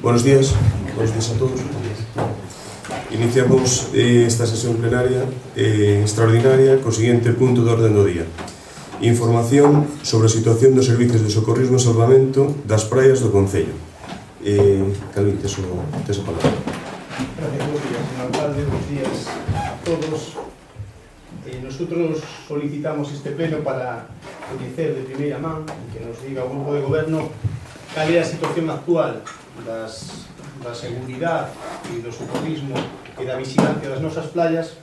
Buenos días a todos. Iniciamos esta sesión plenaria extraordinaria co seguinte punto de orden do día. Información sobre a situación dos servicios de socorrismo e salvamento das praias do Concello. Calvín, tes a palabra. Gracias, buenos días, señor alcalde, buenos días a todos. Nosotros solicitamos este pleno para coñecer de primeira man que nos diga o grupo de goberno cal é a situación actual da seguridade e do socorrismo e da vigilancia das nosas playas,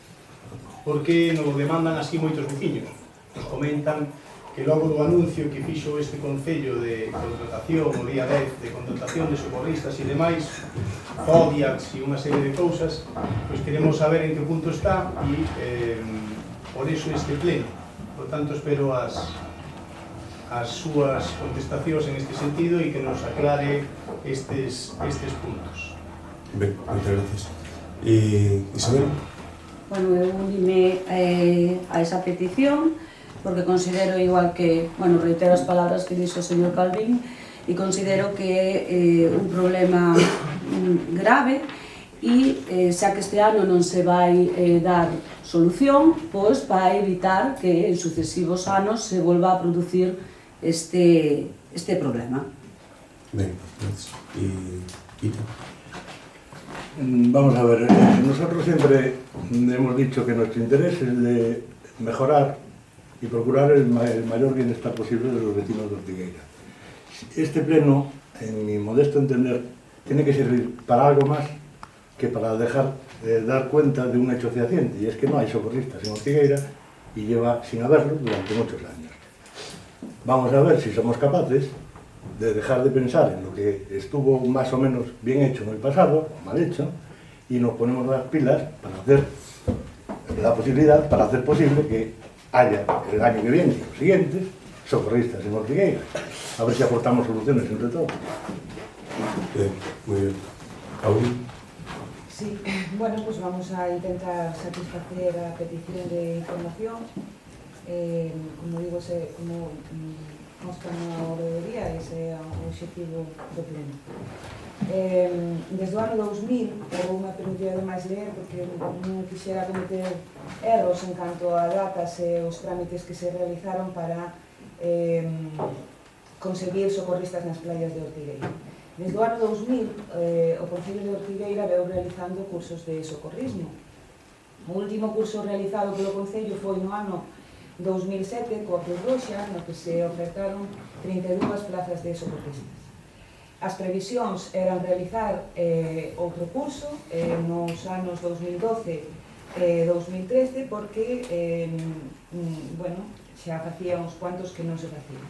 porque nos demandan así moitos veciños. Nos comentan que logo do anuncio que fixo este Concello de contratación, o día 10, de contratación de socorristas e demais, Zodiacs e unha serie de cousas, pois queremos saber en que punto está e por iso este pleno. Por tanto, espero as súas contestacións en este sentido e que nos aclare estes puntos. Ben, moitas gracias. Isabel? Bueno, eu unime a esa petición porque considero, igual que, bueno, reitero as palabras que dixo o señor Calvín, e considero que é un problema grave e xa que este ano non se vai dar solución, pois para evitar que en sucesivos anos se volva a producir este problema. Ben, gracias. Ita? Vamos a ver, nosotros siempre hemos dicho que nuestro interés es de mejorar y procurar el mayor bienestar posible de los vecinos de Ortigueira. Este pleno, en mi modesto entender, tiene que servir para algo más que para dar cuenta de un hecho fehaciente, y es que no hay socorristas en Ortigueira y lleva sin haberlo durante muchos años. Vamos a ver si somos capaces de dejar de pensar en lo que estuvo más o menos bien hecho en el pasado, o mal hecho, y nos ponemos las pilas para hacer posible que haya el año que viene y los siguientes socorristas en Ortigueira. A ver si aportamos soluciones entre todos. Muy bien. ¿Aún? Sí, bueno, pues vamos a intentar satisfacer a petición de información. Como digo, como consta na obradoría, ese é o objetivo do pleno. Desde o ano 2000, eu me permitía ademais ler porque non quixera cometer erros en canto a datas e os trámites que se realizaron para conseguir socorristas nas playas de Ortigueira. Desde o ano 2000, o Concello de Ortigueira veu realizando cursos de socorrismo. O último curso realizado polo Concello foi no ano 2007, coa Cruz Roxa, no que se ofertaron 32 plazas de socorristas. As previsións eran realizar outro curso nos anos 2012 e 2013 porque, bueno, xa facía uns cuantos que non se facían.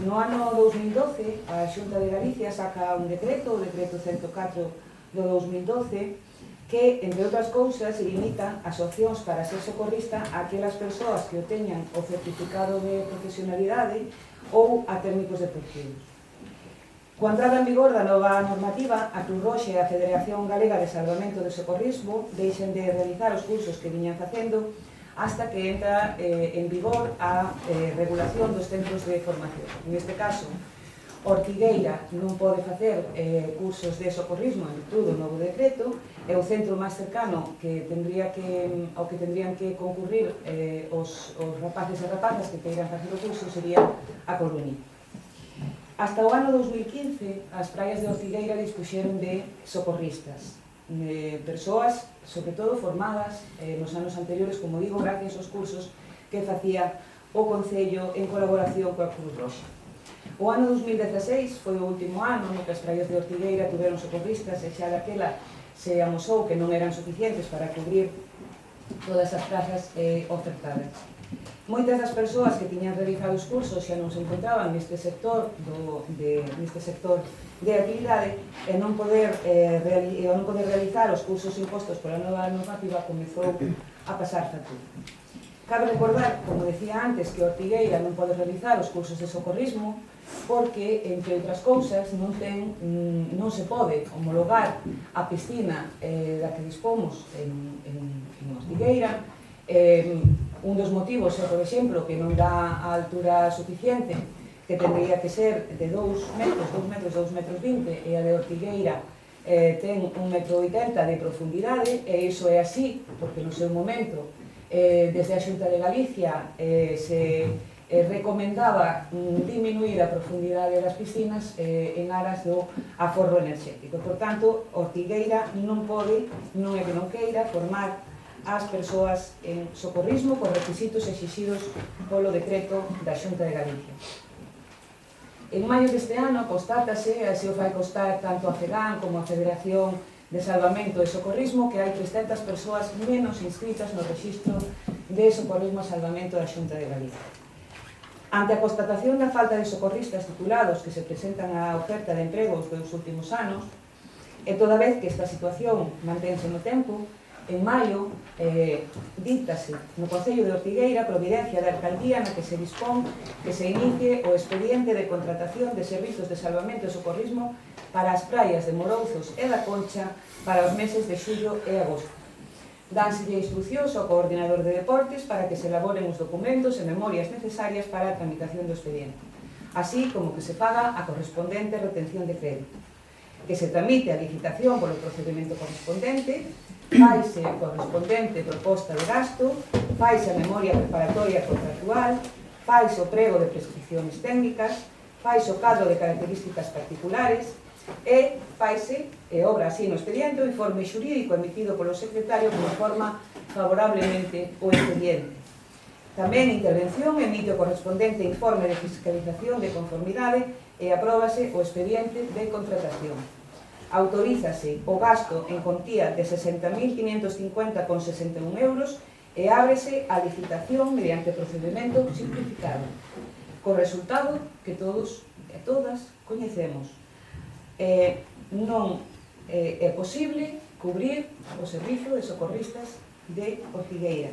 No ano 2012, a Xunta de Galicia saca un decreto, o decreto 104 do 2012, que, entre outras cousas, limita as opcións para ser socorrista a aquelas persoas que o teñan o certificado de profesionalidade ou a técnicos deportivos. Coa entrada en vigor da nova normativa, a Cruz Roxa e a Federación Galega de Salvamento e Socorrismo deixen de realizar os cursos que viñan facendo hasta que entra en vigor a regulación dos centros de formación. Neste caso, Ortigueira non pode facer cursos de socorrismo en virtude do novo decreto, e o centro máis cercano ao que tendrían que concurrir os rapaces e rapazas que queiran facer o curso sería a Coruña. Hasta o ano 2015, as praias de Ortigueira dispuxeron de socorristas, persoas, sobre todo, formadas nos anos anteriores, como digo, gracias aos cursos que facía o Concello en colaboración coa Cruz Roxa. O ano 2016 foi o último ano no que as praias de Ortigueira tiveron socorristas e xa daquela se amosou que non eran suficientes para cubrir todas as plazas ofertadas. Moitas das persoas que tiñan realizado os cursos xa non se encontraban neste sector de actividade e non poder realizar os cursos impostos pola nova normativa comezou a pasar factura. Cabe recordar, como decía antes, que Ortigueira non pode realizar os cursos de socorrismo porque, entre outras cousas, non se pode homologar a piscina da que dispomos en Ortigueira. Un dos motivos é, por exemplo, que non dá a altura suficiente que tendría que ser de 2 metros, 2 metros 20, e a de Ortigueira ten 1,80 metro de profundidade, e iso é así, porque no seu momento, desde a Xunta de Galicia, se recomendaba diminuir a profundidade das piscinas en aras do aforro enerxético. Por tanto, Ortigueira non pode, non é que non queira, formar as persoas en socorrismo con requisitos exixidos polo decreto da Xunta de Galicia. En maio deste ano constátase, así o fai constar tanto a FEGAN como a Federación de Salvamento e Socorrismo, que hai 300 persoas menos inscritas no rexistro de socorrismo e salvamento da Xunta de Galicia. Ante a constatación da falta de socorristas titulados que se presentan á oferta de empregos dos últimos anos, e toda vez que esta situación mantense no tempo, en maio díctase no Concello de Ortigueira a providencia da alcaldía na que se dispón que se inicie o expediente de contratación de servizos de salvamento e socorrismo para as praias de Morouzos e da Concha para os meses de xullo e agosto. Dánselle instruccións ao coordinador de deportes para que se elaboren os documentos e memorias necesarias para a tramitación do expediente, así como que se faga a correspondente retención de crédito, que se tramite a licitación polo procedimento correspondente, faise a correspondente proposta de gasto, faise a memoria preparatoria contractual, faise o prego de prescripcións técnicas, faise o cadro de características particulares e faise, e obra así no expediente, o informe xurídico emitido polo secretario que informa favorablemente o expediente. Tamén intervención emite o correspondente informe de fiscalización de conformidade e apróbase o expediente de contratación. Autorízase o gasto en contía de 60.550,61 euros e ábrese a licitación mediante procedimento simplificado, co resultado que todos e todas coñecemos. Non é posible cubrir o servizo de socorristas de Ortigueira.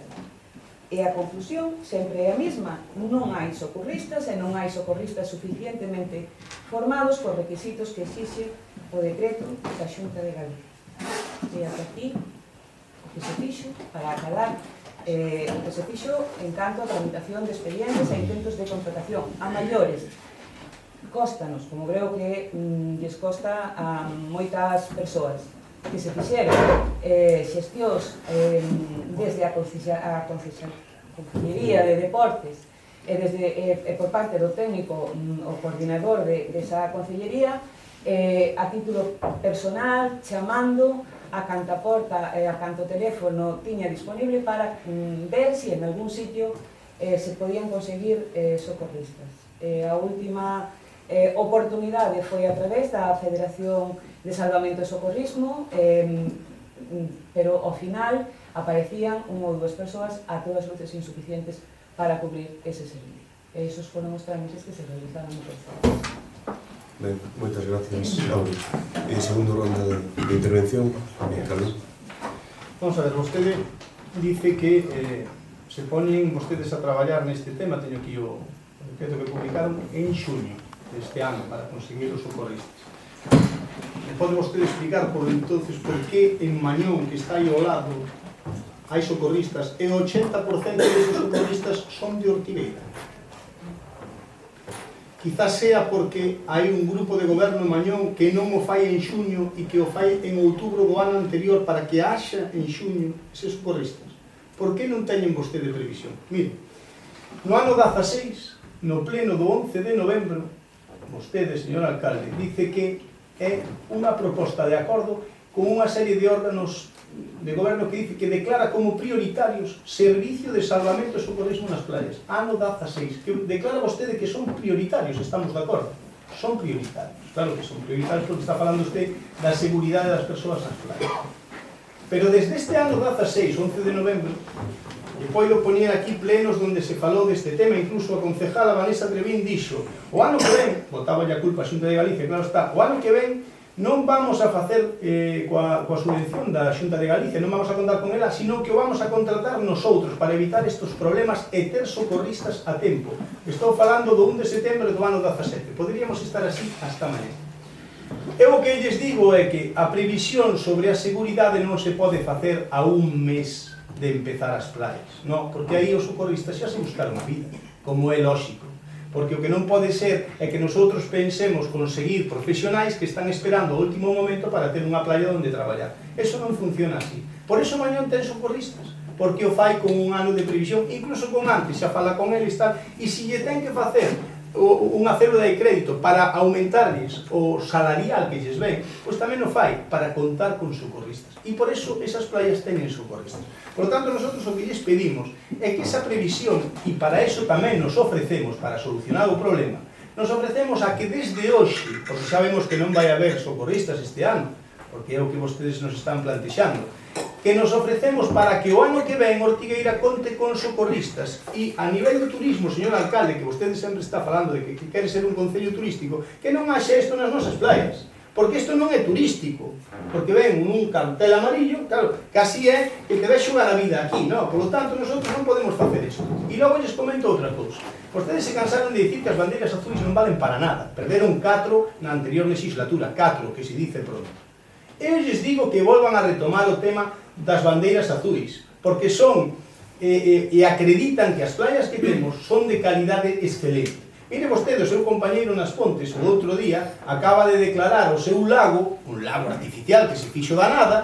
E a conclusión sempre é a mesma: non hai socorristas e non hai socorristas suficientemente formados por requisitos que exixe o decreto da Xunta de Galicia. E ata aquí o que se fixo para acalar o que se fixo en canto a tramitación de expedientes e intentos de contratación a maiores. Cóstanos, como creo que lles costa a moitas persoas, que se fixeron xestións desde a Consellería de Deportes e por parte do técnico o coordinador desa Consellería a título personal, chamando a canta porta e a canto teléfono tiña disponible para ver se en algún sitio se podían conseguir socorristas. A última oportunidade foi a través da Federación de Salvamento e Socorrismo, pero ao final aparecían 1 ou 2 persoas a todas luces insuficientes para cubrir ese servicio. E esos foron os trámites que se realizaron no Concello. Ben, moitas gracias, Laura. Segundo ronda de intervención, Carlos. Vamos a ver, vostede dice que se ponen vostedes a traballar neste tema, teño aquí o decreto que publicaron en xuño deste ano para conseguir os socorristas. Me pode vostede explicar por entonces por que en Mañón, que está aí ao lado, hai socorristas e o 80% desos socorristas son de Ortigueira? Quizás sea porque hai un grupo de goberno en Mañón que non o fai en xuño e que o fai en outubro do ano anterior para que haxa en xuño eses socorristas. Por que non teñen vostede previsión? Mire, no ano 16, no pleno do 11 de novembro, vostede, señor alcalde, dice que é unha proposta de acordo con unha serie de órganos de goberno que dice que declara como prioritarios servicio de salvamento e socorrismo nas playas. Ano 16, que declara vostede que son prioritarios, estamos de acordo? Son prioritarios, claro que son prioritarios porque está falando usted da seguridade das persoas nas playas. Pero desde este ano 16, 11 de novembro, e podo poñer aquí plenos onde se falou deste tema, incluso a concejala Vanessa Trevín dixo: o ano que ven, botaba a culpa a Xunta de Galicia, claro está, o ano que ven non vamos a facer coa subvención da Xunta de Galicia, non vamos a contar con ela, sino que o vamos a contratar nosotros para evitar estes problemas e ter socorristas a tempo. Estou falando do 1 de setembro do ano 17, poderíamos estar así hasta mañá. Eu o que lles digo é que a previsión sobre a seguridade non se pode facer a un mes de empezar as playas, non, porque aí os socorristas xa se buscaron a vida, como é lógico. porque o que non pode ser é que nosotros pensemos conseguir profesionais que están esperando o último momento para ter unha playa onde traballar. Eso non funciona así. Por eso Mañón ten socorristas, porque o fai con un ano de previsión, incluso con antes, xa fala con eles tal, e se lle ten que facer unha célula de crédito para aumentarles o salarial que lles ven, pois tamén o fai para contar con socorristas. E por eso esas playas teñen socorristas. Por lo tanto, nosotros o que lles pedimos é que esa previsión, e para eso tamén nos ofrecemos, para solucionar o problema, nos ofrecemos a que desde hoxe, porque sabemos que non vai haber socorristas este ano, porque é o que vostedes nos están plantexando, que nos ofrecemos para que o ano que ven Ortigueira conte con socorristas. E a nivel do turismo, señor alcalde, que vostede sempre está falando de que quere ser un concello turístico, que non haxe isto nas nosas playas, porque isto non é turístico, porque ven un cartel amarillo, claro, casi é que te ve xogar a vida aquí, no? Por lo tanto, nosotros non podemos facer isto. E logo lles comento outra cousa. Vostedes se cansaron de dicir que as bandeiras azuis non valen para nada. Perderon 4 na anterior legislatura, 4, que se dice pronto. Eu lles digo que volvan a retomar o tema das bandeiras azuis, porque son e acreditan que as playas que temos son de calidade excelente. Mire vostede, o seu compañeiro nas Pontes, o outro día, acaba de declarar o seu lago, un lago artificial que se fixo da nada,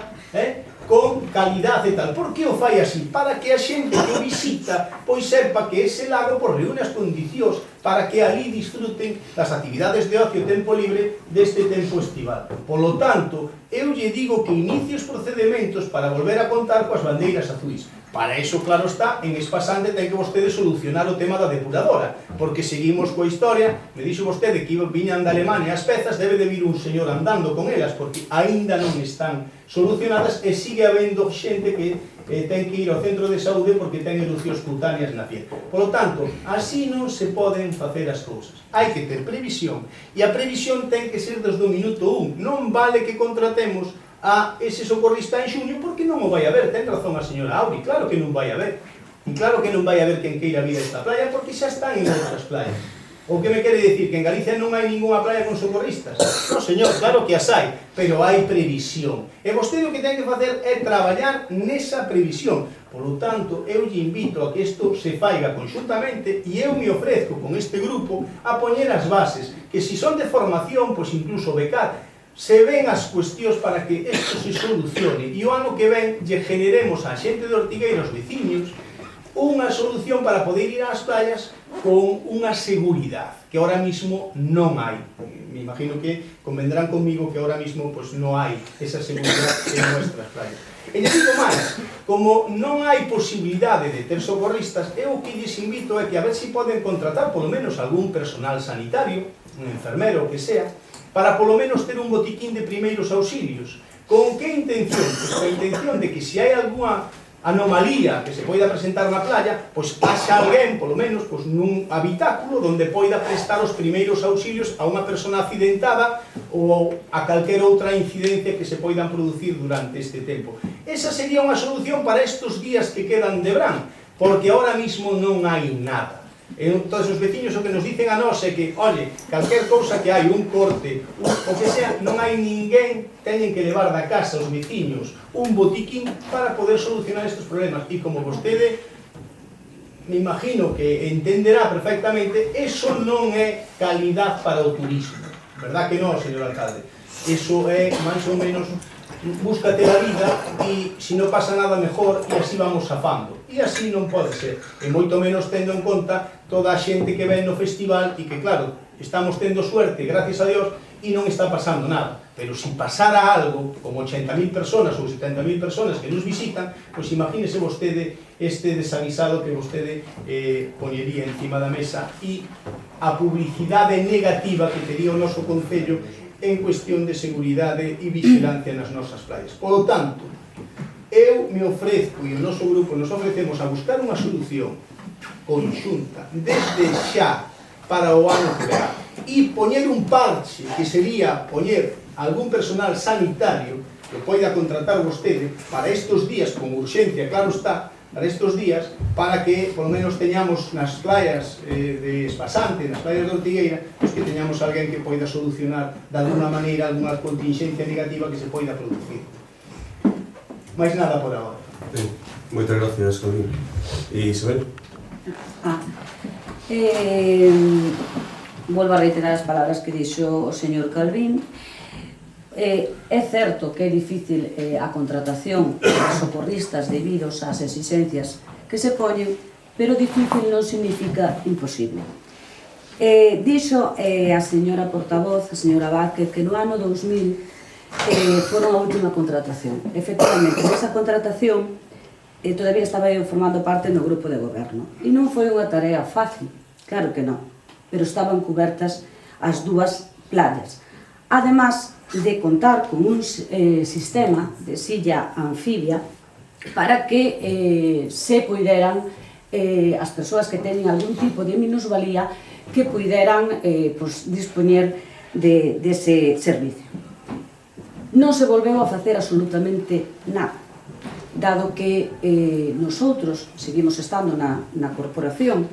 con calidade e tal. Por que o fai así? Para que a xente que o visita pois sepa que ese lago reúne as condicións para que ali disfruten das actividades de ocio e tempo libre deste tempo estival. Por lo tanto, eu lle digo que inicie os procedementos para volver a contar coas bandeiras azuis. Para eso, claro está, en Espasante ten que vostede solucionar o tema da depuradora, porque seguimos coa historia. Me dixo vostede que viñan de Alemania as pezas, debe de vir un señor andando con elas, porque aínda non están solucionadas e sigue habendo xente que ten que ir ao centro de saúde porque ten erupcións cutáneas na piel. Por lo tanto, así non se poden facer as cousas. Hai que ter previsión, e a previsión ten que ser desde o minuto 1. Non vale que contratemos a ese socorrista en xuño porque non o vai haber. Ten razón a señora Auri, claro que non vai haber. E claro que non vai haber quen queira vir a esta playa porque xa están en outras playas. O que me quere dicir? Que en Galicia non hai ninguna playa con socorristas? Non, señor, claro que as hai, pero hai previsión. E vostede o que ten que facer é traballar nesa previsión. Por lo tanto, eu lle invito a que isto se faiga conxuntamente e eu me ofrezco con este grupo a poñer as bases, que se son de formación, pois incluso becar, se ven as cuestións para que isto se solucione e o ano que ven lle generemos a xente de Ortigueira, os veciños, unha solución para poder ir ás playas con unha seguridade que ahora mismo non hai. Me imagino que convendrán conmigo que ahora mismo pues, non hai esa seguridade en nuestras playas. E lle digo máis, como non hai posibilidade de ter socorristas, eu o que lles invito é que a ver se poden contratar polo menos algún personal sanitario, un enfermero, o que sea, para polo menos ter un botiquín de primeiros auxilios. Con que intención? Pues a intención de que se hai algunha anomalía que se poida presentar na playa, pois haxa alguén, polo menos, pois nun habitáculo onde poida prestar os primeiros auxilios a unha persona accidentada ou a calquera outra incidencia que se poidan producir durante este tempo. Esa sería unha solución para estes días que quedan de verán, porque ahora mismo non hai nada. Entón, os veciños o que nos dicen a nós é que, oye, calquer cousa que hai, un corte, o que sea, non hai ninguén, teñen que levar da casa os veciños un botiquín para poder solucionar estes problemas. E como vostede, me imagino que entenderá perfectamente, eso non é calidad para o turismo. Verdad que non, señor alcalde? Eso é, máis ou menos, búscate a vida e se non pasa nada mejor e así vamos afando. E así non pode ser. E moito menos tendo en conta toda a xente que ven no festival e que, claro, estamos tendo suerte, gracias a Dios, e non está pasando nada. Pero se pasara algo, como 80.000 personas ou 70.000 personas que nos visitan, pois imagínese vostede este desavisado que vostede poñería encima da mesa e a publicidade negativa que tería o noso concello en cuestión de seguridade e vigilancia nas nosas playas. Por lo tanto, eu me ofrezco e o noso grupo nos ofrecemos a buscar unha solución conxunta desde xa para o ano que verá e poñer un parche que sería poñer algún personal sanitario que poida contratar vostede para estes días con urxencia, claro está, para estes días, para que, por lo menos, teñamos nas playas de Espasante, nas playas de Ortigueira, pues que teñamos alguén que poida solucionar de alguna maneira alguna contingencia negativa que se poida producir. Mais nada por agora. Moitas gracias, Calvín. E Isabel? Volvo a reiterar as palabras que dixo o señor Calvín. É certo que é difícil a contratación de socorristas debidos ás exigencias que se poñen, pero difícil non significa imposible. Dixo a señora portavoz, a señora Vázquez, que no ano 2000 foron a última contratación. Efectivamente, nesa contratación todavía estaba eu formando parte no grupo de goberno e non foi unha tarea fácil, claro que non, pero estaban cubertas as dúas playas, además de contar con un sistema de silla anfibia para que se puideran as persoas que teñen algún tipo de minusvalía que puideran dispoñer dese servicio. Non se volveu a facer absolutamente nada, dado que nosotros seguimos estando na corporación,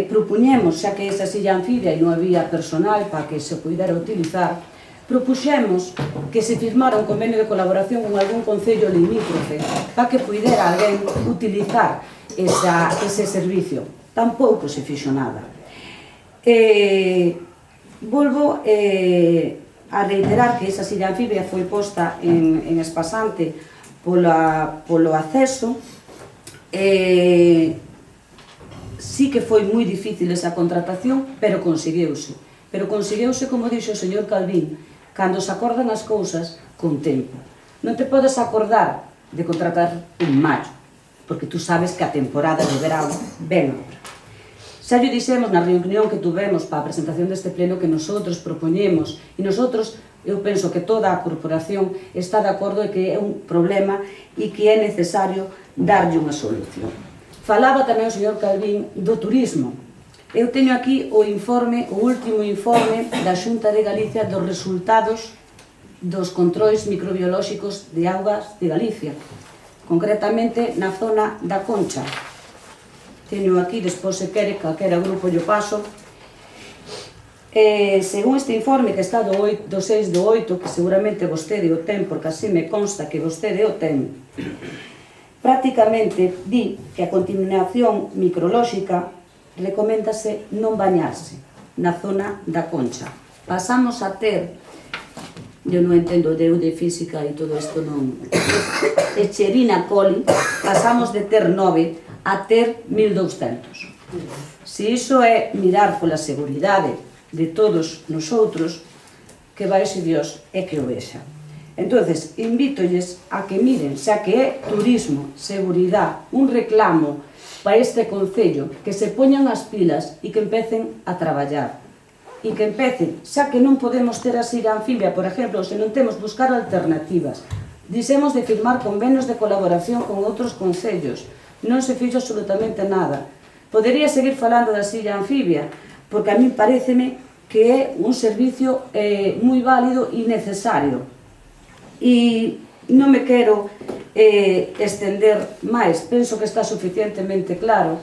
propuñemos, xa que esa silla anfibia e non había personal para que se puidera utilizar, propuxemos que se firmara un convenio de colaboración con algún concello limítrofe para que puidera alguén utilizar ese servicio. Tampouco se fixo nada. Volvo a reiterar que esa silla anfibia foi posta en espasante polo acceso. Sí que foi moi difícil esa contratación, pero conseguiuse. Pero conseguiuse, como dixo o señor Calvín, cando se acordan as cousas con tempo. Non te podes acordar de contratar en maio, porque tú sabes que a temporada de verão ven outra. Xa lle dixemos na reunión que tuvemos para a presentación deste pleno que nosotros propoñemos, e nosotros, eu penso que toda a corporación está de acordo de que é un problema e que é necesario darlle unha solución. Falaba tamén o señor Calvín do turismo. Eu teño aquí o último informe da Xunta de Galicia dos resultados dos controis microbiolóxicos de augas de Galicia, concretamente na zona da Concha. Teño aquí, despois se quere, calquera grupo lle paso. Según este informe que está do 6 do 8, que seguramente vostede o ten, porque así me consta que vostede o ten, prácticamente di que a contaminación microlóxica recoméndase non bañarse na zona da Concha. Pasamos a ter, eu non entendo de física e todo isto non, Escherichia coli, pasamos de ter 9 a ter 1200. Se iso é mirar pola seguridade de todos nosotros, que vaixe Dios é que o vexa. Entonces, invítolles a que miren, xa que é turismo, seguridade, un reclamo para este concello, que se poñan as pilas e que empecen a traballar. E que empecen, xa que non podemos ter a silla anfibia, por exemplo, se non temos, buscar alternativas. Dixemos de firmar convenios de colaboración con outros concellos. Non se fixo absolutamente nada. Podería seguir falando da silla anfibia, porque a mí paréceme que é un servicio moi válido e necesario. E non me quero estender máis, penso que está suficientemente claro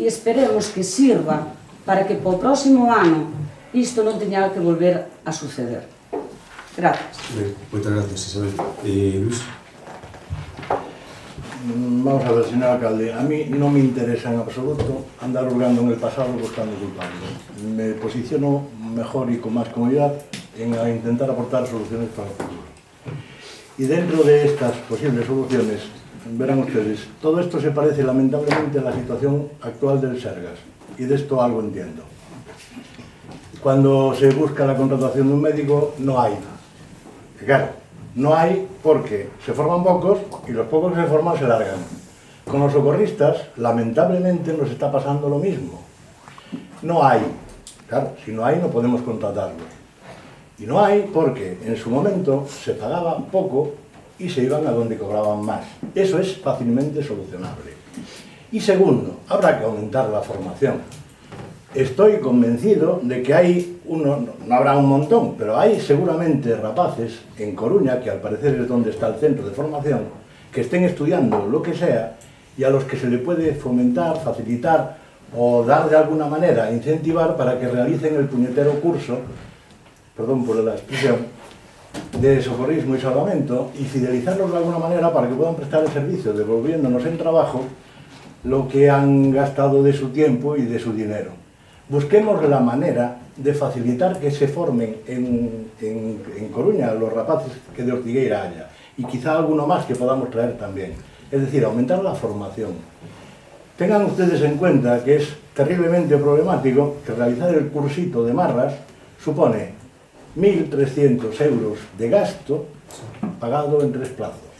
e esperemos que sirva para que po próximo ano isto non teña que volver a suceder. Gracias. Moitas gracias, Isabel. Luis? Vamos a ver, señor alcalde, a mí non me interesa en absoluto andar hurgando en el pasado buscando culpables. Me posiciono mejor y con más comodidad en intentar aportar soluciones para el futuro. Y dentro de estas posibles soluciones, verán ustedes, todo esto se parece lamentablemente a la situación actual del Sergas, y de esto algo entiendo. Cuando se busca la contratación de un médico, no hay. Claro, no hay porque se forman pocos y los pocos que se forman se largan. Con los socorristas, lamentablemente, nos está pasando lo mismo. No hay. Claro, si no hay, no podemos contratarlos. Y no hay porque en su momento se pagaba poco y se iban a donde cobraban más. Eso es fácilmente solucionable. Y segundo, habrá que aumentar la formación. Estoy convencido de que hay no habrá un montón, pero hay seguramente rapaces en Coruña, que al parecer es donde está el centro de formación, que estén estudiando lo que sea y a los que se le puede fomentar, facilitar o dar de alguna manera, incentivar para que realicen el puñetero curso, perdón por la expresión, de socorrismo y salvamento y fidelizarlos de alguna manera para que puedan prestar el servicio, devolviéndonos en trabajo lo que han gastado de su tiempo y de su dinero. Busquemos la manera de facilitar que se formen en Coruña los rapaces que de Ortigueira haya, y quizá alguno más que podamos traer también. Es decir, aumentar la formación. Tengan ustedes en cuenta que es terriblemente problemático que realizar el cursito de marras supone 1.300 euros de gasto pagado en 3 plazos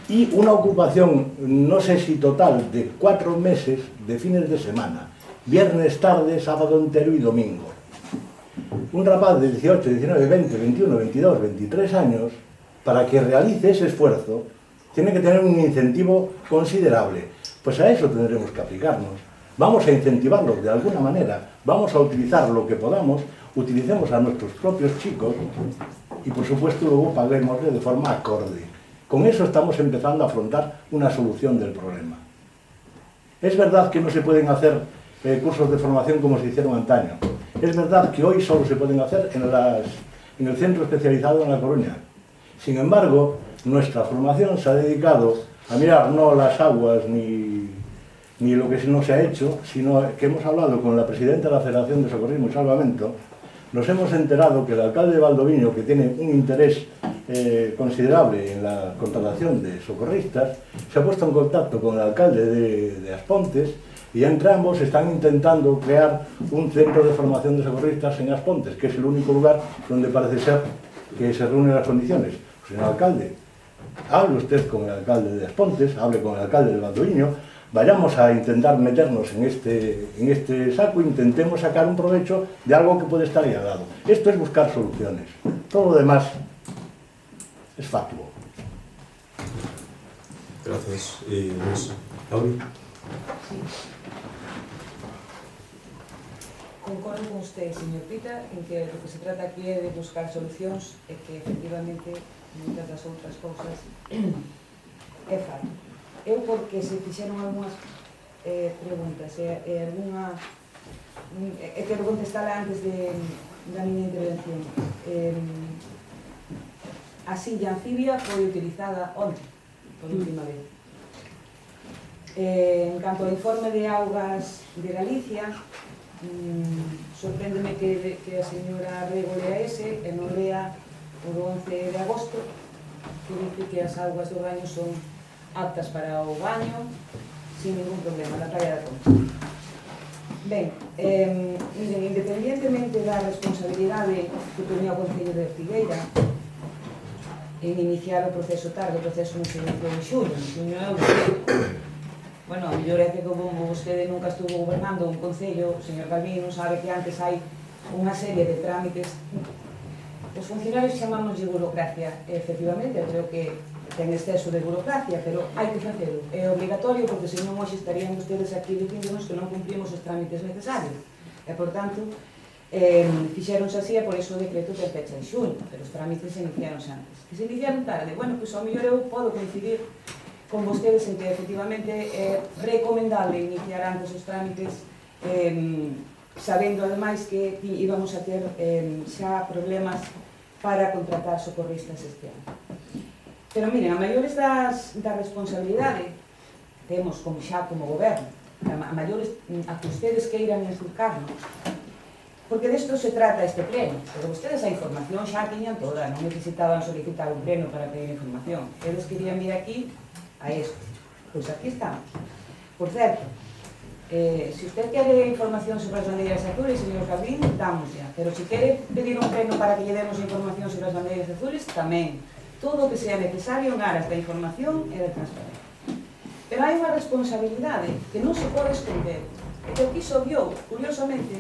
y una ocupación, no sé si total, de 4 meses de fines de semana, viernes tarde, sábado entero y domingo. Un rapaz de 18, 19, 20, 21, 22, 23 años, para que realice ese esfuerzo, tiene que tener un incentivo considerable. Pues a eso tendremos que aplicarnos. Vamos a incentivarlos de alguna manera, vamos a utilizar lo que podamos, utilicemos a nuestros propios chicos y por supuesto luego paguémosle de forma acorde. Con eso estamos empezando a afrontar una solución del problema. Es verdad que no se pueden hacer cursos de formación como se hicieron antaño. Es verdad que hoy solo se pueden hacer en el centro especializado en La Coruña. Sin embargo, nuestra formación se ha dedicado a mirar no las aguas ni lo que no se ha hecho, sino que hemos hablado con la presidenta de la Federación de Socorrismo y Salvamento. Nos hemos enterado que el alcalde de Valdoviño, que tiene un interés considerable en la contratación de socorristas, se ha puesto en contacto con el alcalde de Aspontes y entre ambos están intentando crear un centro de formación de socorristas en Aspontes, que es el único lugar donde parece ser que se reúnen las condiciones. Señor alcalde, hable usted con el alcalde de Aspontes, hable con el alcalde de Valdoviño, vayamos a intentar meternos en este saco, intentemos sacar un provecho de algo que puede estar ahí al lado. Esto es buscar soluciones. Todo lo demás es fatuo. Gracias. Lauri? Sí. Concordo con usted, señor Pita, en que lo que se trata aquí é de buscar solucións e que, efectivamente, moitas das outras cousas é fácil. Eu, porque se fixeron algunhas preguntas e alguna... quero contestar antes da miña intervención. A silla anfibia foi utilizada onte, por última vez. En canto ao informe de augas de Galicia, sorpréndeme que a señora Rego lea ese e non lea o do 11 de agosto, que dice que as augas do baño son aptas para o baño sin ningún problema, na praia da Concha. Ben, independientemente da responsabilidade que tenía o Concello de Ortigueira en iniciar o proceso tarde, o proceso non se iniciou en xuño é o que... Bueno, a mellor é que como vostede nunca estuvo gobernando un concello, o señor Galvín non sabe que antes hai unha serie de trámites. Os funcionarios chamámoslle burocracia, e, efectivamente, eu creo que ten exceso de burocracia, pero hai que facelo. É obligatorio porque senón hoxe estarían ustedes aquí dicíndonos que non cumplimos os trámites necesarios. E, por tanto, fixeronse así e por eso o decreto que fecha en xuño, pero os trámites se iniciaronse antes. Que se iniciaron tarde, bueno, pois ao mellor eu podo coincidir con vostedes en que efectivamente é recomendable iniciar antes os trámites sabendo ademais que íbamos a ter xa problemas para contratar socorristas este ano. Pero miren, a maiores da responsabilidade temos como xa como goberno, a maiores a que ustedes queiran inculcarnos, porque desto se trata este pleno, pero ustedes a información xa tiñan toda, non necesitaban solicitar un pleno para pedir información, eles querían vir aquí a esto. Pois aquí estamos. Por certo, se usted quere información sobre as bandeiras azules, señor Calvín, damos ya. Pero se quere pedir un pleno para que lle demos información sobre as bandeiras azules, tamén. Todo o que sea necesario en aras da información e da transparencia. Pero hai unha responsabilidade que non se pode esconder. E que aquí se obviou, curiosamente,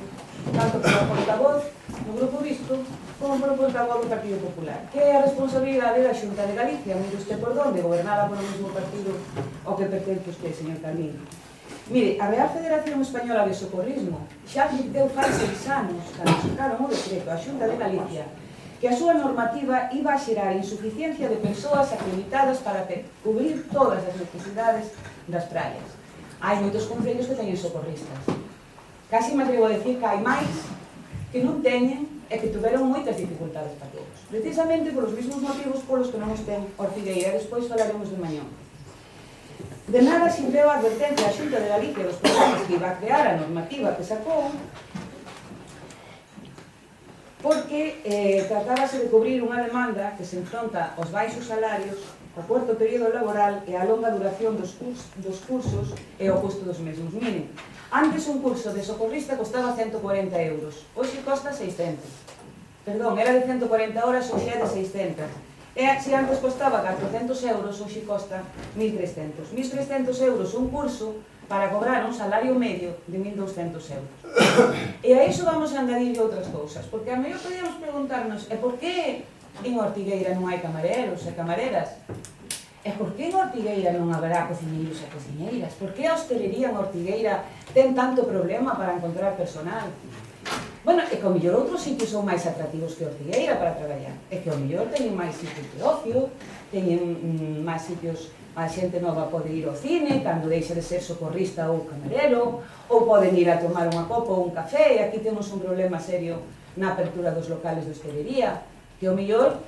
tanto polo portavoz do Grupo Visto como polo portavoz do Partido Popular, que é a responsabilidade da Xunta de Galicia, mire usted por donde, gobernada polo mesmo partido ao que pertence usted, señor Calvín. Mire, a Real Federación Española de Socorrismo xa advirteu fai 6 anos, cando sacaron o decreto a Xunta de Galicia, que a súa normativa iba a xerar insuficiencia de persoas acreditadas para cubrir todas as necesidades das praias. Hai moitos concellos que teñen socorristas. Casi me atrevo a decir que hai máis que non teñen e que tuveron moitas dificultades para todos. Precisamente polos mesmos motivos polos que non os ten Ortigueira. Despois falaremos de Mañón. De nada sirveu a advertencia a Xunta de Galicia dos problemas que iba a crear a normativa que sacou, porque tratábase de cubrir unha demanda que se enfronta aos baixos salarios, ao curto período laboral e á longa duración dos cursos e ao custo dos mesmos. Miren, antes un curso de socorrista costaba 140 euros, hoxe costa 600. Perdón, era de 140 horas, hoxe é de 600. E se antes costaba 400 euros, hoxe costa 1.300. 1.300 euros un curso para cobrar un salario medio de 1.200 euros. E a iso vamos a engadir outras cousas, porque a mellor podíamos preguntarnos, por que en Ortigueira non hai camareros e camareras? E por que en Ortigueira non haberá cociñeiros e cociñeiras? Por que a hostelería en Ortigueira ten tanto problema para encontrar personal? Bueno, é que ao mellor outros sitios son máis atractivos que Ortigueira para traballar. É que ao mellor teñen máis sitios de ocio, teñen máis sitios, a xente nova pode ir ao cine, cando deixa de ser socorrista ou camarero, ou poden ir a tomar unha copa ou un café, e aquí temos un problema serio na apertura dos locales de hostelería, que ao mellor,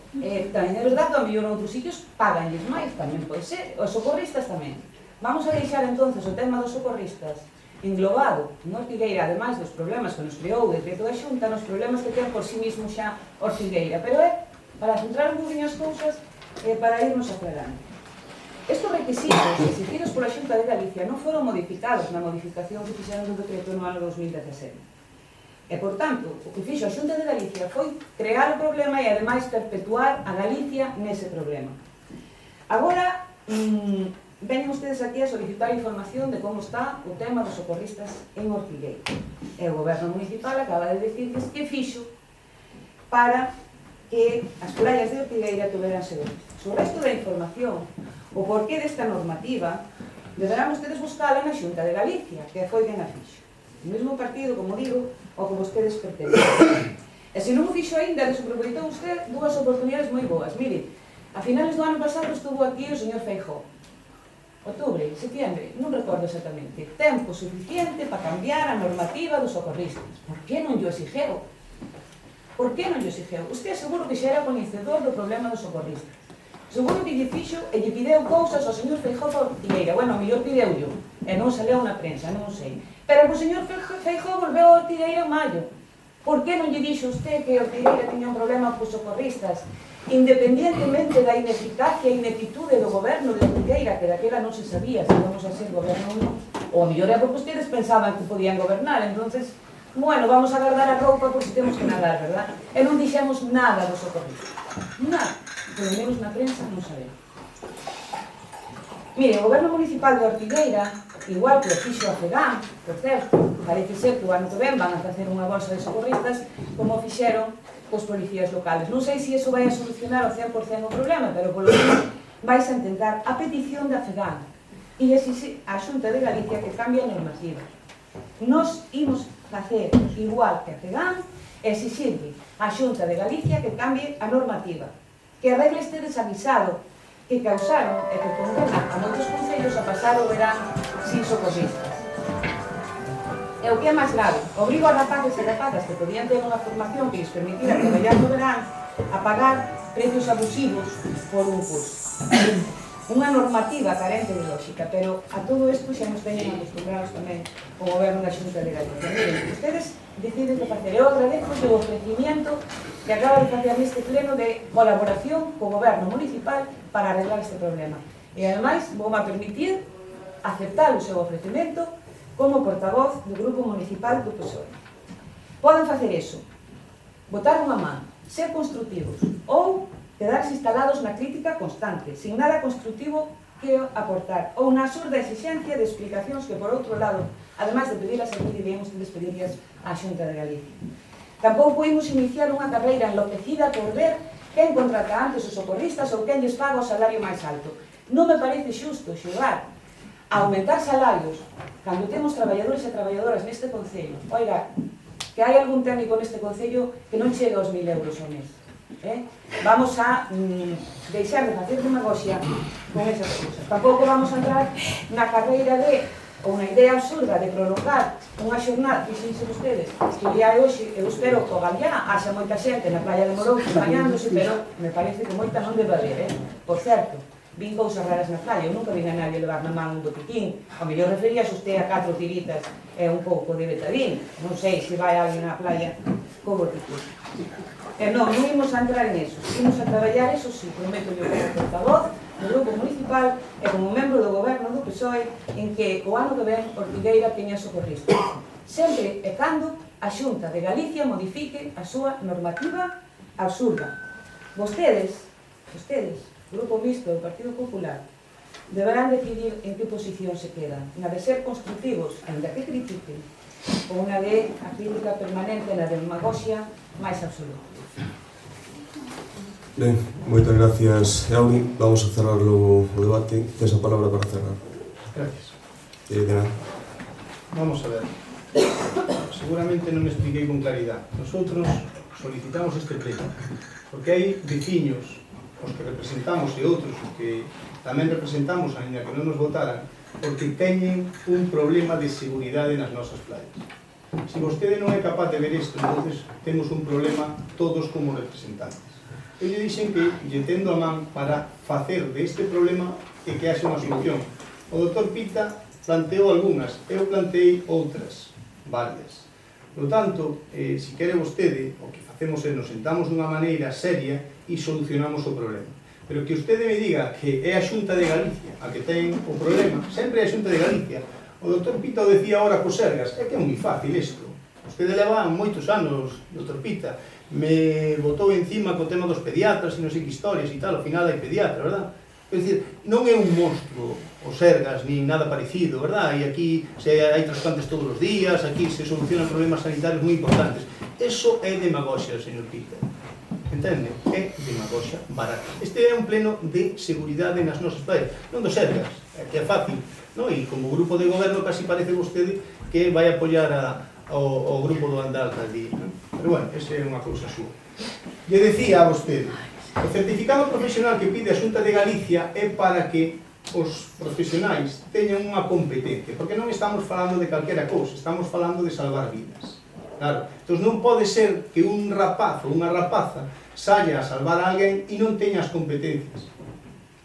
tamén é verdade que ao mellor outros sitios paganlles máis, tamén pode ser, os socorristas tamén. Vamos a deixar entonces o tema dos socorristas englobado en Ortigueira, ademais dos problemas que nos creou o decreto da Xunta, nos problemas que ten por sí mismo xa Ortigueira, pero é para centrar un poquinho as cousas e para irnos aclarando. Estes requisitos exigidos pola Xunta de Galicia non foron modificados na modificación que fixeron do decreto no ano 2017. E, por tanto, o que fixo a Xunta de Galicia foi crear o problema e, ademais, perpetuar a Galicia nese problema. Agora, veñen ustedes aquí a solicitar información de como está o tema dos socorristas en Ortigueira. E o Goberno Municipal acaba de decirles que fixo para que as playas de Ortigueira tuveran socorristas. O resto da información, o porqué desta normativa, deberán ustedes buscala na Xunta de Galicia, que foi quen a fixo. O mesmo partido, como digo, ao que vostedes pertencen. E se non o fixo ainda, desaproveitou usted dúas oportunidades moi boas. Mire, a finales do ano pasado estuvo aquí o señor Feijóo. Outubro, setiembre, non recordo exactamente, tempo suficiente para cambiar a normativa dos socorristas. Por que non llo exigeu? Por que non llo exigeu? Usted seguro que xa era coñecedor do problema dos socorristas. Seguro que lle fixo e lle pideu cousas ao señor Feijóo por Ortigueira. Bueno, mellor pideu-llo, e non saleu na prensa, non sei. Pero o señor Feijóo volveu a Ortigueira en maio. Por que non lle dixo usted que Ortigueira tiña un problema cos socorristas? Independientemente da ineficacia e ineptitude do goberno de Ortigueira, que daquela non se sabía se vamos a ser goberno ou non, ou a mellor é porque ustedes pensaban que podían gobernar, entonces, bueno, vamos a guardar a roupa por si temos que nadar, verdad? E non dixemos nada dos socorristas, nada, polo menos na prensa non sabemos. Mire, o goberno municipal de Ortigueira, igual que o fixo a FEGAM, por certo, parece ser que o ano que ven van a facer unha bolsa de socorristas, como fixeron os policías locales. Non sei se iso vai a solucionar ao 100% o problema, pero polo menos vais a intentar a petición da FEGAM e exixir a Xunta de Galicia que cambie a normativa. Nos imos facer igual que a FEGAM e exixirle a Xunta de Galicia que cambie a normativa, que arregle este desavisado que causaron e que condena a moitos concellos a pasar o verán sin socorristas. E o que é máis grave, obrigo a rapaces e rapazas que podían ter unha formación que lles permitira traballar no verán a pagar precios abusivos por un curso. Unha normativa carente de lógica, pero a todo isto xa nos teñen acostumbrados tamén o goberno da Xunta de Galicia. Miren, ustedes deciden que facer. Eu agradezo o ofrecimiento que acaba de facer neste pleno de colaboración co goberno municipal para arreglar este problema. E, ademais, vou a permitir aceptar o seu ofrecimento como portavoz do Grupo Municipal do PSOE. Poden facer iso, botar unha man, ser construtivos, ou quedarse instalados na crítica constante, sin nada construtivo que aportar, ou na absurda exigencia de explicacións que, por outro lado, ademais de pedirlas aquí, debíamos despedirlas á Xunta de Galicia. Tampouco imos iniciar unha carreira enloquecida por ver quen contrata antes os socorristas ou quen lles paga o salario máis alto. Non me parece xusto xogar a aumentar salarios cando temos traballadores e traballadoras neste concello. Oiga, que hai algún técnico neste concello que non chega aos 1.000 euros ao mes. Vamos a deixar de facer demagoxia con esas cousas. Tampouco vamos a entrar na carreira de, ou na idea absurda de prolongar unha xornada, fixense vostedes, que o día de hoxe, eu espero que o Galiá haxa moita xente na playa de Morouxo bañándose, pero me parece que moita non debe haber, por certo. vin cousas raras na playa, eu nunca vin a nadie levar na man un botiquín. A mellor referías usted a 4 tiritas e un pouco de betadín. Non sei se vai alguén na playa co botiquín. Non imos a entrar en eso. Imos a traballar, eso sí, prometo yo como portavoz do grupo municipal e como membro do goberno do PSOE en que o ano que ven Ortigueira teña socorristas. Sempre e cando a Xunta de Galicia modifique a súa normativa absurda. Vostedes, Grupo Mixto do Partido Popular, deberán decidir en que posición se quedan, na de ser constructivos, ainda que critiquen, ou na de a crítica permanente na demagoxia máis absoluta. Ben, moitas gracias, Euli. Vamos a cerrar o debate. Tens a palabra para cerrar. Gracias. De nada. Vamos a ver. Seguramente non me expliquei con claridad. Nosotros solicitamos este pleno porque hai veciños, os que representamos e outros que tamén representamos, ainda que non nos votaran, porque teñen un problema de seguridade nas nosas playas. Se vostede non é capaz de ver isto, entonces temos un problema todos como representantes. Eu lle dixen que lle tendo a man para facer deste problema e que haxe unha solución. O Dr. Pita planteou algunhas, eu planteei outras, varias. Por tanto, se quere vostede, o que facemos é nos sentamos dunha maneira seria e solucionamos o problema. Pero que vostede me diga que é a Xunta de Galicia a que ten o problema, sempre é a Xunta de Galicia. O Dr. Pita o decía ahora cos Sergas, é que é moi fácil isto. Vostede leva moitos anos, Dr. Pita, me botou encima co tema dos pediatras e non sei que historias e tal, ao final hai pediatra, verdad? É dicir, non é un monstruo os Sergas, nin nada parecido, verdad? E aquí hai trasplantes todos os días, aquí se solucionan problemas sanitarios moi importantes. Eso é demagoxia, señor Pita. Entende? É demagoxia barata. Este é un pleno de seguridade nas nosas playas, non dos Sergas, que é fácil, non? E como grupo de goberno casi parece vostede que vai apoiar ao grupo do Andal ali, non? Pero bueno, esa é unha cousa súa. Lle decía a vostede, o certificado profesional que pide a Xunta de Galicia é para que os profesionais teñan unha competencia, porque non estamos falando de calquera cousa, estamos falando de salvar vidas. Claro, entón non pode ser que un rapaz ou unha rapaza saia a salvar a alguén e non teña as competencias.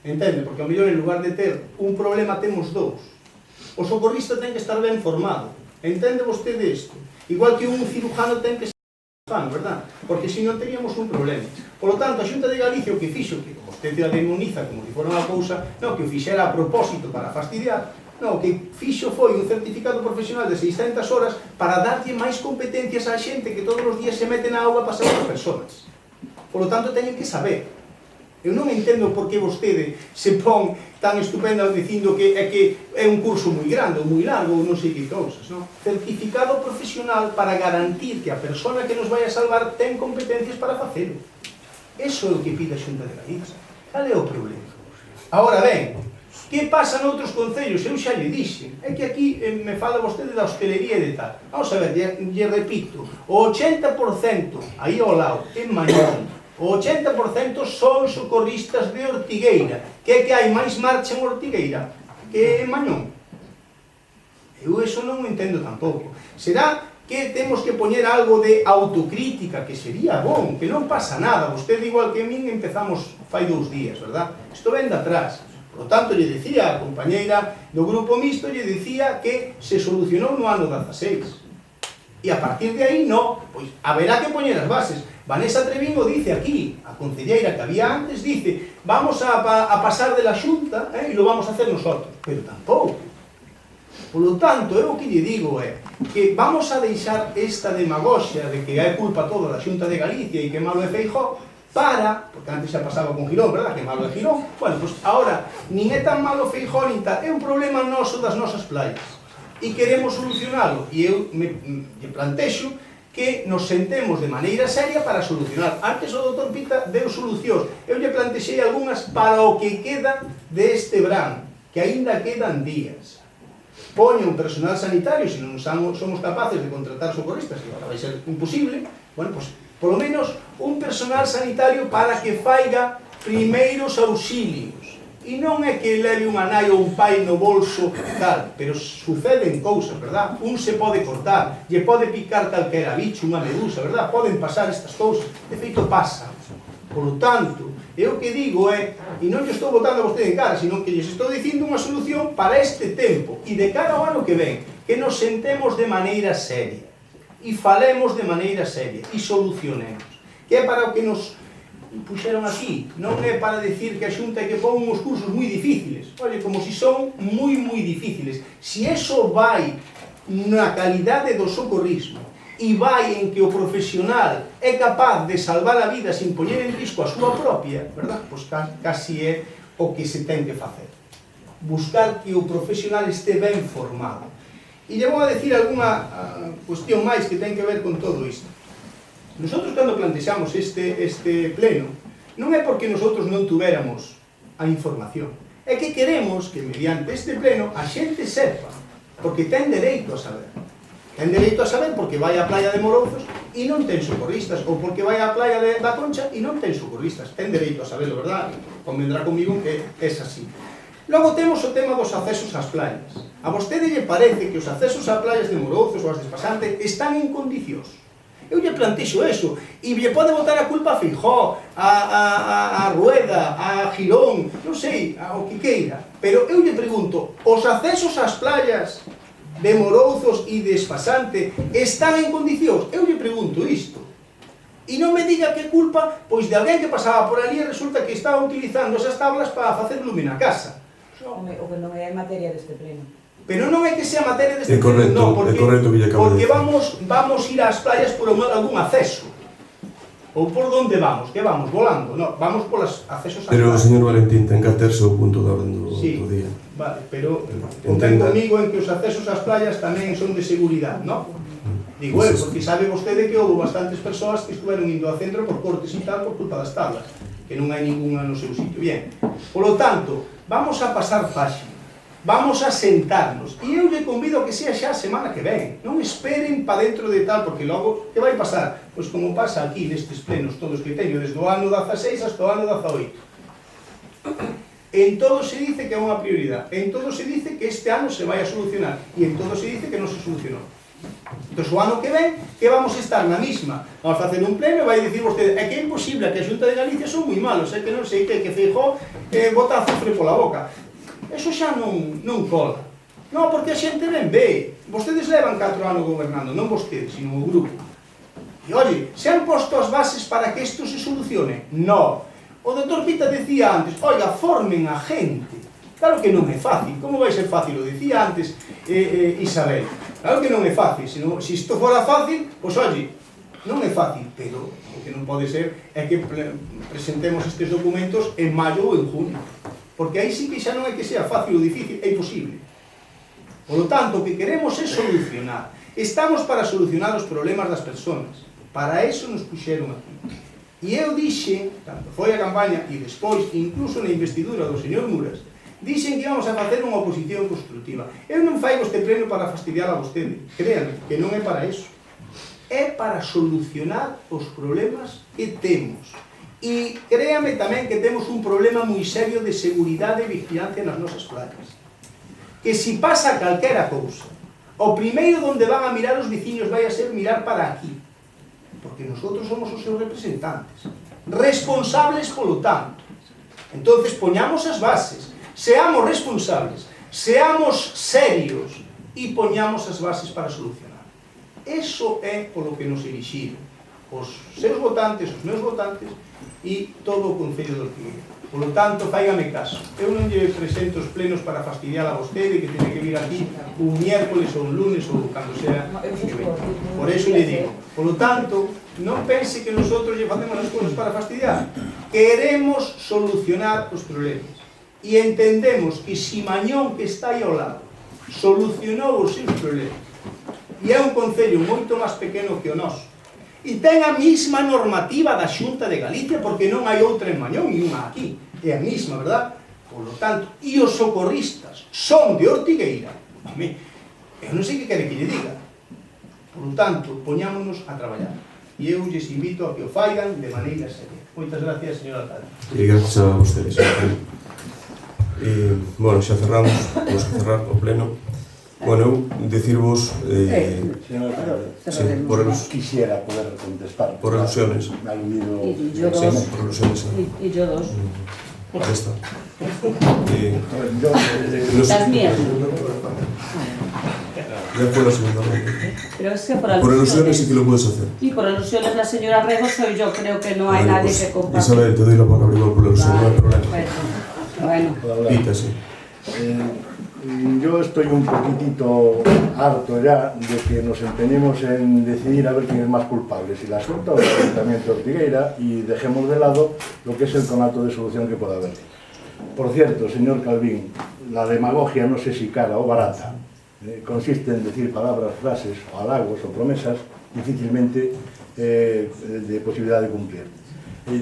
Entende? Porque ao mellor en lugar de ter un problema temos dous. O socorrista ten que estar ben formado. Entende vostede isto? Igual que un cirujano ten que ser cirujano, verdad? Porque se non teríamos un problema. Por lo tanto, a Xunta de Galicia o que fixo, que vostede a demoniza como se fora unha cousa, non, que o fixera a propósito para fastidiar, non, o que fixo foi un certificado profesional de 600 horas para darlle máis competencias á xente que todos os días se mete na auga para salvar as persoas. Por lo tanto, teñen que saber. Eu non entendo por que vostede se pon tan estupenda dicindo que é un curso moi grande ou moi largo ou non sei que cousas, non? Certificado profesional para garantir que a persona que nos vai a salvar ten competencias para facelo. Eso é o que pide a Xunta de Galicia. Cal é o problema? Ahora ben, que pasa noutros concellos? Eu xa lle dixen. É que aquí me fala vostede da hostelería e de tal. Vamos a ver, lle repito, o 80% aí ao lado, en Mañón, o 80% son socorristas de Ortigueira, que é que hai máis marcha en Ortigueira que en Mañón. Eu eso non o entendo tampouco. Será que temos que poñer algo de autocrítica, que sería bon, que non pasa nada. Vostede igual que a min empezamos fai 2 días, verdad? Isto ven de atrás. Por lo tanto, lle decía a compañeira do Grupo Mixto, lle decía que se solucionou no ano 16. E a partir de aí, non. Pois haberá que poñer as bases. Vanessa Treviño dice aquí, a concelleira que había antes, dice, vamos a pasar de la Xunta e lo vamos a hacer nosotros. Pero tampouco. Por lo tanto, eu o que lle digo é que vamos a deixar esta demagoxia de que é culpa toda da Xunta de Galicia e que malo é Feijóo, porque antes xa pasaba con Girón, verdad, que malo é Girón, bueno, pues ahora, nin é tan malo Feijóo nin tal, é un problema noso das nosas playas. E queremos solucionalo, e eu me plantexo que nos sentemos de maneira seria para solucionar. Antes o Dr. Pita deu solucións. Eu lle plantexei algunhas para o que queda deste verán, que aínda quedan días. Poña un personal sanitario, se non somos capaces de contratar socorristas, que agora vai ser imposible, bueno, pues, polo menos un personal sanitario para que faiga primeiros auxilios. E non é que leve unha nai ou un pai no bolso, tal, pero suceden cousas, verdad? Un se pode cortar, lle pode picar calquera bicho, unha medusa, verdad? Poden pasar estas cousas, de feito pasa. Por lo tanto, Eu o que digo é, e non lle estou botando a vostede en cara, sino que lles estou dicindo unha solución para este tempo e de cara ao ano que ven, que nos sentemos de maneira seria e falemos de maneira seria e solucionemos, que é para o que nos puxeron aquí, non é para decir que a Xunta é que pon uns cursos moi difíciles, oye, como si son moi difíciles. Si eso vai na calidade do socorrismo e vai en que o profesional é capaz de salvar a vida sin poñer en risco a súa propia, verdad? Pois casi é o que se ten que facer. Buscar que o profesional este ben formado. E lle vou a decir algunha cuestión máis que ten que ver con todo isto. Nosotros, cando plantexamos este pleno, non é porque nosotros non tuveramos a información. É que queremos que, mediante este pleno, a xente sepa, porque ten dereito a saber. Ten dereito a saber porque vai á playa de Morouzos e non ten socorristas, ou porque vai á playa da Concha e non ten socorristas. Ten dereito a saberlo, verdad? Convendrá comigo que é así. Logo temos o tema dos accesos ás playas. A vostede lle parece que os accesos ás playas de Morouzos ou as de Espasante están en condicións. Eu lle plantexo eso, e lle pode botar a culpa a Feijóo, a Rueda, a Girón, non sei, ao que queira. Pero eu lle pregunto, os accesos ás playas de Morouzos e de Espasante están en condicións? Eu lle pregunto isto. E non me diga que culpa, pois, de alguén que pasaba por ali e resulta que estaba utilizando esas tablas para facer lume na casa. O que non é materia deste pleno. Pero non é que sea materia deste pleno, non, porque vamos ir ás playas por algún acceso. Ou por onde vamos? Que vamos? Volando? Non, vamos polas accesos ás playas. Pero o señor Valentín ten que aterse o punto da orden do día. Vale, pero ten comigo en que os accesos ás playas tamén son de seguridade, non? Digo porque sabe vostede que houve bastantes persoas que estuveron indo ao centro por cortes e tal por culpa das tablas, que non hai ninguna no seu sitio. Bien, polo tanto, vamos a pasar páxina. Vamos a sentarnos, e eu lle convido a que sea xa a semana que ven. Non esperen pa dentro de tal, porque logo, que vai pasar? Pois como pasa aquí nestes plenos todos que teño, desde o ano 16 hasta o ano 18. En todo se dice que é unha prioridade, en todo se dice que este ano se vai a solucionar, e en todo se dice que non se solucionou. Entón, o ano que ven, que vamos a estar na misma. Vamos a facer un pleno e vai dicir vostede, é que é imposible, que a Xunta de Galicia son moi malos, é que non sei que Feijóo bota azufre pola boca. Eso xa non cola. Non, porque a xente ben ve. Vostedes levan 4 anos gobernando, non vostedes, sino o grupo. E, oye, se han posto as bases para que isto se solucione? Non. O doutor Pita decía antes, oiga, formen a gente. Claro que non é fácil. Como vai ser fácil? O decía antes Isabel. Claro que non é fácil. Se isto fora fácil, pois, oye, non é fácil, pero o que non pode ser é que presentemos estes documentos en maio ou en junio. Porque aí sí que xa non é que sea fácil ou difícil, é imposible. Por lo tanto, o que queremos é solucionar. Estamos para solucionar os problemas das persoas. Para eso nos puxeron aquí. E eu dixe, tanto foi a campaña e despois, incluso na investidura do señor Muras, dixen que íbamos a facer unha oposición constructiva. Eu non faigo este pleno para fastidiar a vostede. Créanme, que non é para eso. É para solucionar os problemas que temos. E créame tamén que temos un problema moi serio de seguridade e vigilancia nas nosas playas. Que si pasa calquera cousa, o primeiro donde van a mirar os veciños vai a ser mirar para aquí. Porque nosotros somos os seus representantes. Responsables polo tanto. Entonces, poñamos as bases, seamos responsables, seamos serios e poñamos as bases para solucionar. Eso é polo que nos elixiron os seus votantes, os meus votantes e todo o Concello de Ortigueira. Por lo tanto, fáigame caso. Eu non lle presento os plenos para fastidiar a vostede, que tiene que vir aquí un miércoles ou un lunes ou cando sea. Por eso lle digo. Por lo tanto, non pense que nosotros lle facemos as cousas para fastidiar. Queremos solucionar os problemas. E entendemos que si Mañón, que está aí ao lado, solucionou os seus problemas, e é un concello moito máis pequeno que o noso, e ten a mesma normativa da Xunta de Galicia, porque non hai outra en Mañón e unha aquí, é a mesma, verdad? Por lo tanto, e os socorristas son de Ortigueira. Eu non sei que quere que lle diga. Por lo tanto, poñámonos a traballar. E eu lles invito a que o faigan de maneira seria. Moitas gracias, señor alcalde. E gracias a vostedes. Bueno, xa cerramos, vamos a cerrar o pleno. Bueno, decirvos, Señor alcalde, sí, por quisiera poder contestar. Por alusiones. Me ha aludido... Y yo sí, dos. por alusiones, sí. Y yo dos. Ahí está. Yo, No sé. Las mías. Ya fue la segunda ronda. Pero es que por Por alusiones sí que lo puedes hacer. Y por alusiones la señora Rego soy yo, creo que no hay Vale, nadie pues, que comparta. Isabel, te doy la palabra igual por alusión, no hay problema. Bueno, puedo hablar. Pita, sí. Yo estoy un poquitito harto ya de que nos empeñemos en decidir a ver quién es más culpable, si la Xunta o el Ayuntamiento de Ortigueira, y dejemos de lado lo que es el conato de solución que pueda haber. Por cierto, señor Calvín, la demagogia, no sé si cara o barata, consiste en decir palabras, frases, o halagos o promesas difícilmente de posibilidad de cumplir.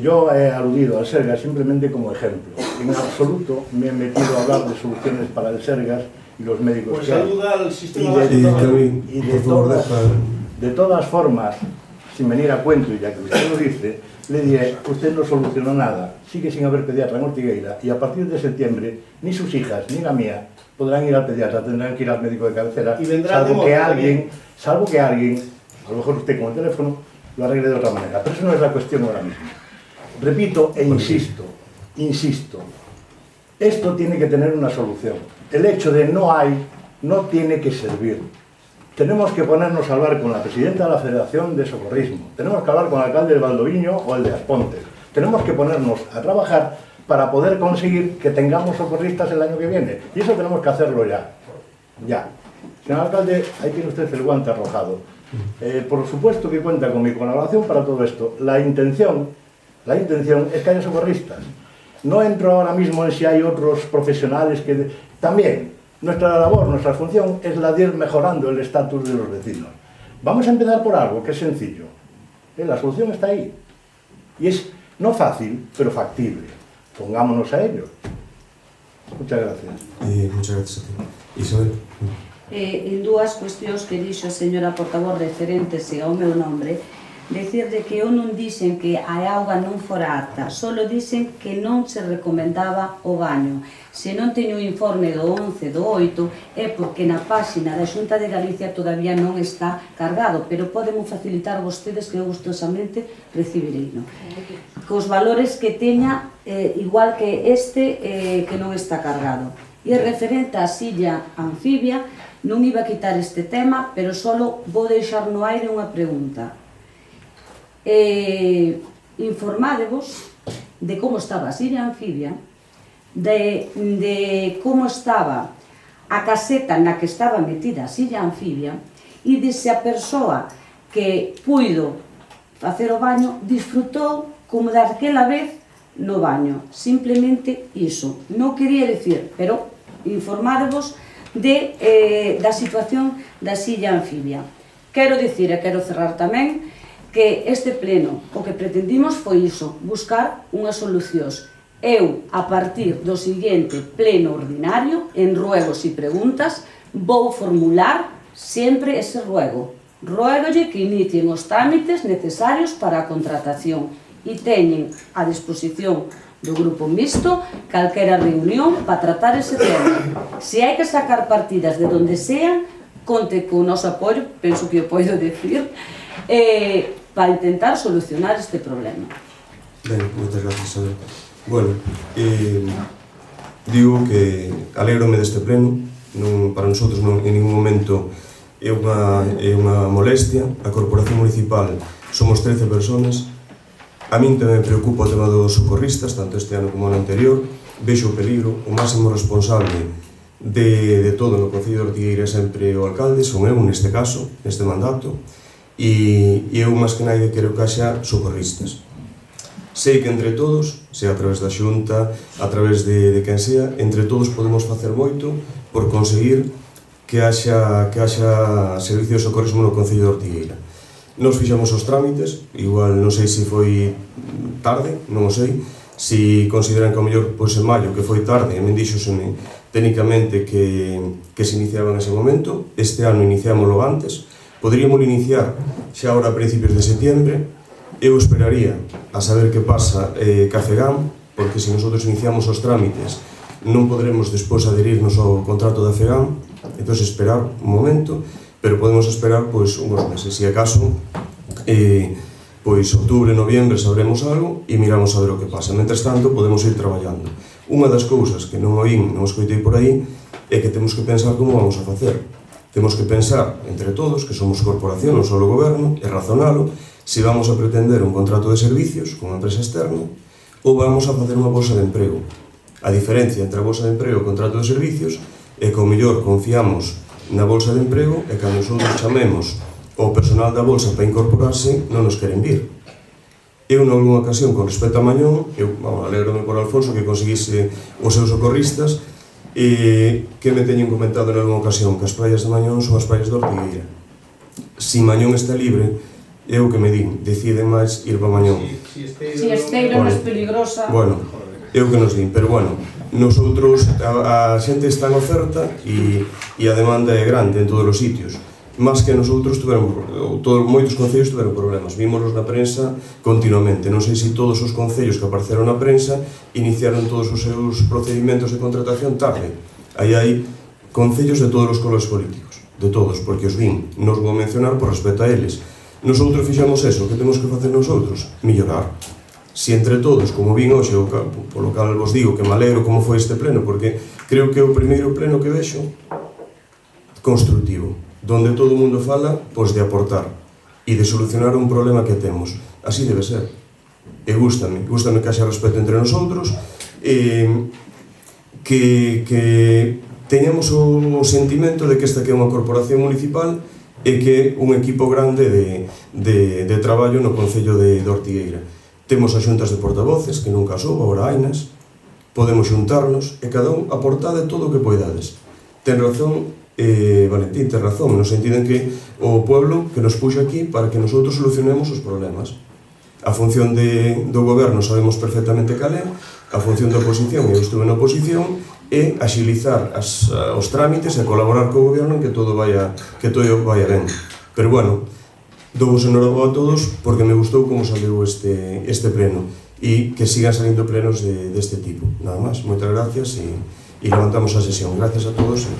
Yo he aludido al Sergas simplemente como ejemplo. En absoluto me he metido a hablar de soluciones para el Sergas y los médicos Pues que hay. ayuda al sistema Y de- básico. Calvín, Y por favor, deja... de todas formas, sin venir a cuento, y ya que usted lo dice, le diré, usted no solucionó nada, sigue sin haber pediatra en Ortigueira, y a partir de septiembre, ni sus hijas, ni la mía, podrán ir al pediatra, tendrán que ir al médico de cabecera, Y vendrá salvo de que moda alguien, a lo mejor usted con el teléfono, lo arregle de otra manera. Pero eso no es la cuestión ahora mismo. Repito e insisto, esto tiene que tener una solución. El hecho de no hay, no tiene que servir. Tenemos que ponernos a hablar con la presidenta de la Federación de Socorrismo, tenemos que hablar con el alcalde de Valdoviño o el de Aspontes, tenemos que ponernos a trabajar para poder conseguir que tengamos socorristas el año que viene, y eso tenemos que hacerlo ya. Señor alcalde, ahí tiene usted el guante arrojado. Por supuesto que cuenta con mi colaboración para todo esto. La intención es que haya socorristas. No entro ahora mismo en si hay otros profesionales que... También, nuestra labor, nuestra función es la de ir mejorando el estatus de los vecinos. Vamos a empezar por algo que es sencillo. La solución está ahí. Y es no fácil, pero factible. Pongámonos a ello. Muchas gracias. Muchas gracias a ti. Isabel. En dúas cuestións que dixo a señora portavoz referentes ao meu nombre, decirle que eu non dixen que a auga non fora apta, solo dixen que non se recomendaba o baño. Se non teño o informe do 11, do 8, é porque na páxina da Xunta de Galicia todavía non está cargado, pero podemo facilitar vostedes que eu gustosamente recibireino. Cos valores que teña, igual que este, que non está cargado. E referente á silla anfibia, non iba a quitar este tema, pero solo vou deixar no aire unha pregunta. Informadevos de como estaba a silla anfibia, de como estaba a caseta na que estaba metida a silla anfibia, e de se a persoa que puido facer o baño disfrutou como daquela vez no baño. Simplemente iso. Non quería decir, pero informadevos da situación da silla anfibia. Quero dicir e quero cerrar tamén que este pleno o que pretendimos foi iso, buscar unhas solucións. Eu, a partir do seguinte pleno ordinario, en ruegos e preguntas, vou formular sempre ese ruego. Ruégolle que inicien os trámites necesarios para a contratación e teñen a disposición do grupo mixto calquera reunión para tratar ese tema. Se hai que sacar partidas de donde sean, conte con o noso apoio, penso que o podo decir, para intentar solucionar este problema. Ben, moitas gracias, Isabel. Bueno, digo que alégrome deste pleno, para nosotros en ningún momento é unha molestia. A Corporación Municipal somos 13 personas. A min tamén me preocupa o tema dos socorristas, tanto este ano como o ano anterior. Vexo o peligro, o máximo responsable de todo no Concello de Ortigueira sempre o alcalde, son eu neste caso, neste mandato, e eu máis que naide quero que haxa socorristas. Sei que entre todos, sea a través da Xunta, a través de quen sea, entre todos podemos facer moito por conseguir que haxa servicio de socorrismo no Concello de Ortigueira. Nos fixamos os trámites, igual non sei se foi tarde, non o sei, se consideran que ao mellor pois en maio, que foi tarde, e me dixoseme técnicamente que se iniciaba en ese momento. Este ano iniciámoslo antes, poderíamos iniciar xa ahora a principios de setembro. Eu esperaría a saber que pasa ca FEGAM, porque se nosotros iniciamos os trámites non poderemos despois adherirnos ao contrato da FEGAM, entón esperar un momento, pero podemos esperar pois unhos meses, se acaso pois outubro, noviembre sabremos algo e miramos a ver o que pasa. Mentres tanto, podemos ir traballando. Unha das cousas que non oín, non escoitei por aí, é que temos que pensar como vamos a facer. Temos que pensar entre todos, que somos corporación, non só o goberno, e razonalo, se vamos a pretender un contrato de servicios con unha empresa externa ou vamos a facer unha bolsa de emprego. A diferencia entre a bolsa de emprego e o contrato de servicios é que ao mellor confiamos na bolsa de emprego e cando nosotros chamemos o personal da bolsa para incorporarse non nos queren vir. Eu, nalgúna ocasión, con respecto a Mañón, alegrome por Alfonso que conseguise os seus socorristas e que me teñen comentado en alguna ocasión que as praias de Mañón son as praias de Ortigueira. Si Mañón está libre, é o que me din, deciden máis ir para Mañón. Si Esteiro non é peligrosa... Bueno, é o que nos din, pero bueno, nosotros, a xente está en oferta e a demanda é grande en todos os sitios. Más que nosotros moitos concellos tiveron problemas, vímonos na prensa continuamente. Non sei se todos os concellos que apareceron na prensa iniciaron todos os seus procedimentos de contratación tarde. Aí hai concellos de todos os colores políticos, de todos, porque os vin, non os vou mencionar por respeto a eles. Nosotros fixemos eso, que temos que facer nosotros? Mellorar. Si entre todos, como vin hoxe, polo cal vos digo que me alegro como foi este pleno, porque creo que é o primeiro pleno que vexo constructivo, donde todo o mundo fala pois de aportar e de solucionar un problema que temos. Así debe ser. E gústame que haxa respeto entre nosotros, que teñamos o sentimento de que esta que é unha corporación municipal e que un equipo grande de traballo no Concello de Ortigueira. Temos as xuntas de portavoces, que nunca soubo, agora hainas, podemos xuntarnos e cada un aportade todo o que poidades. Ten razón Valentín, ten razón, no sentido en que o pueblo que nos puxo aquí para que nosotros solucionemos os problemas. A función do goberno sabemos perfectamente cal é, a función da oposición, eu estuve na oposición, é axilizar os trámites e colaborar co goberno en que todo vaya ben. Pero bueno, douvos enhoraboa a todos porque me gustou como saliu este pleno e que sigan salindo plenos deste tipo. Nada máis, moitas gracias e levantamos a sesión. Gracias a todos.